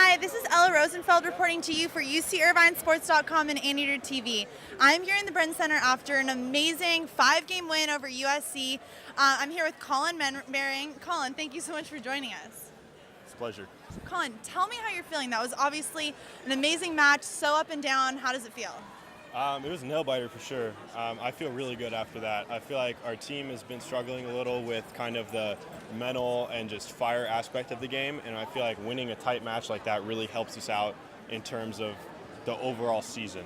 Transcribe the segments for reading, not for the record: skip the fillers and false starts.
Hi, this is Ella Rosenfeld reporting to you for UCIrvinesports.com and Anteater TV. I'm here in the Bren Center after an amazing 5-game win over USC. I'm here with Colin Menbering. Colin, thank you so much for joining us. It's a pleasure. Colin, tell me how you're feeling. That was obviously an amazing match, so up and down. How does it feel? It was a nail-biter for sure. I feel really good after that. I feel like our team has been struggling a little with kind of the mental and just fire aspect of the game, and I feel like winning a tight match like that really helps us out in terms of the overall season.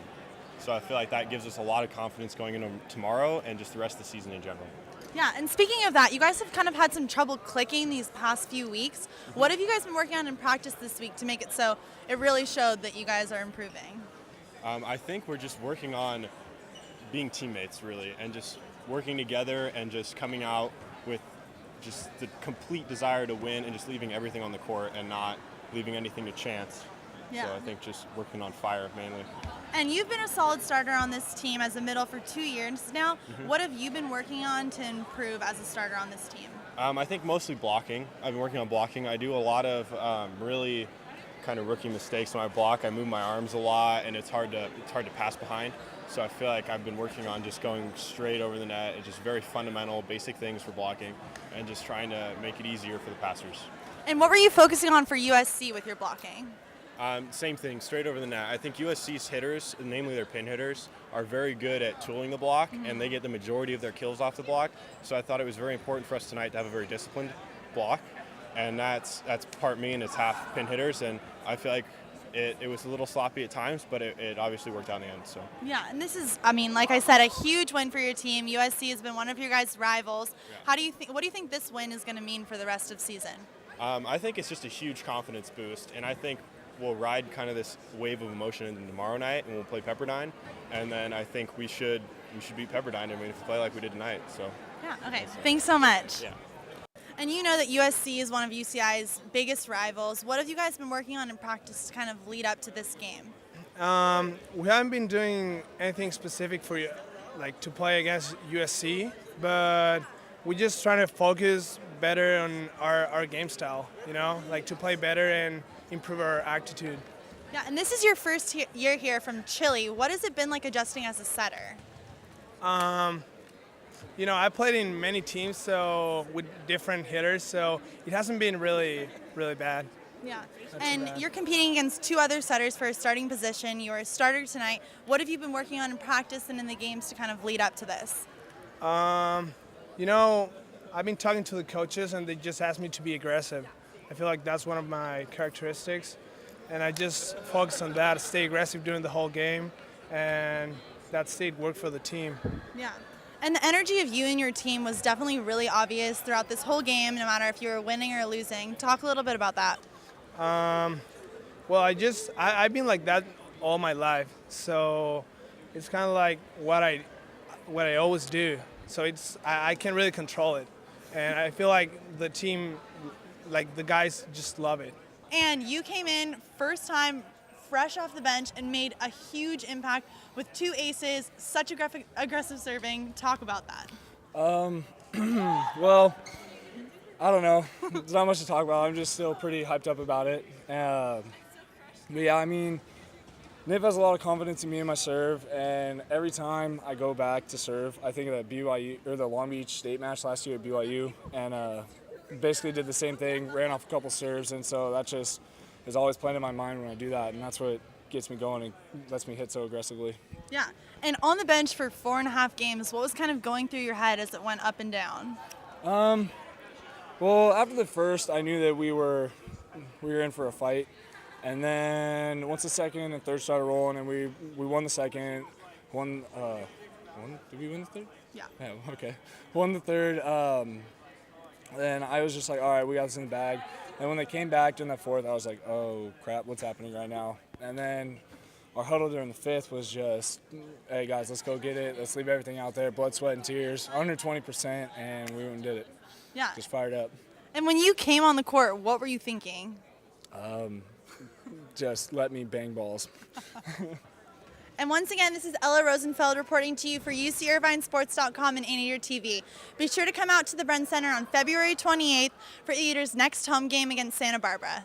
So I feel like that gives us a lot of confidence going into tomorrow and just the rest of the season in general. Yeah, and speaking of that, you guys have kind of had some trouble clicking these past few weeks. What have you guys been working on in practice this week to make it so it really showed that you guys are improving? I think we're just working on being teammates, really, and just working together and just coming out with just the complete desire to win and just leaving everything on the court and not leaving anything to chance. Yeah. So I think just working on fire mainly. And you've been a solid starter on this team as a middle for 2 years now. What have you been working on to improve as a starter on this team? I think mostly blocking. I've been working on blocking. I do a lot of really kind of rookie mistakes when I block. I move my arms a lot, and it's hard to pass behind. So I feel like I've been working on just going straight over the net. It's just very fundamental, basic things for blocking, and just trying to make it easier for the passers. And what were you focusing on for USC with your blocking? Same thing, straight over the net. I think USC's hitters, namely their pin hitters, are very good at tooling the block, and they get the majority of their kills off the block. So I thought it was very important for us tonight to have a very disciplined block, and that's part me and it's half pin hitters. And I feel like it was a little sloppy at times, but it obviously worked out in the end. So yeah, and this is, I mean, like I said, a huge win for your team. USC has been one of your guys' rivals. Yeah. What do you think this win is going to mean for the rest of the season? I think it's just a huge confidence boost, and I think we'll ride kind of this wave of emotion into tomorrow night, and we'll play Pepperdine, and then I think we should beat Pepperdine. I mean, if we play like we did tonight. So yeah, okay. Thanks so much. Yeah. And you know that USC is one of UCI's biggest rivals. What have you guys been working on in practice to kind of lead up to this game? We haven't been doing anything specific for like to play against USC, but we're just trying to focus better on our game style, you know, like to play better and improve our attitude. Yeah, and this is your first year here from Chile. What has it been like adjusting as a setter? You know, I played in many teams, so with different hitters, so it hasn't been really bad. Yeah, and you're competing against 2 other setters for a starting position. You're a starter tonight. What have you been working on in practice and in the games to kind of lead up to this? You know, I've been talking to the coaches, and they just asked me to be aggressive. I feel like that's one of my characteristics, and I just focus on that, stay aggressive during the whole game, and that stayed work for the team. Yeah. And the energy of you and your team was definitely really obvious throughout this whole game, no matter if you were winning or losing. Talk a little bit about that. Well, I've been like that all my life, so it's kind of like what I always do. So I can't really control it, and I feel like the team, like the guys, just love it. And you came in first time, fresh off the bench, and made a huge impact with 2 aces, such aggressive serving. Talk about that. Well, I don't know. There's not much to talk about. I'm just still pretty hyped up about it. But yeah, I mean, Nip has a lot of confidence in me and my serve, and every time I go back to serve, I think of the BYU or the Long Beach State match last year at BYU, and basically did the same thing, ran off a couple serves, and so that just is always playing in my mind when I do that, and that's what gets me going and lets me hit so aggressively. Yeah, and on the bench for 4.5 games, what was kind of going through your head as it went up and down? Well, after the first, I knew that we were in for a fight, and then once the second and third started rolling, and we won the second, did we win the third? Yeah. Yeah, okay. Won the third, then I was just like, all right, we got this in the bag. And when they came back during that fourth, I was like, oh, crap, what's happening right now? And then our huddle during the fifth was just, hey, guys, let's go get it. Let's leave everything out there, blood, sweat, and tears, under 20%, and we went and did it. Yeah. Just fired up. And when you came on the court, what were you thinking? Just let me bang balls. And once again, this is Ella Rosenfeld reporting to you for UCIrvinesports.com and Anteater TV. Be sure to come out to the Bren Center on February 28th for Anteater's next home game against Santa Barbara.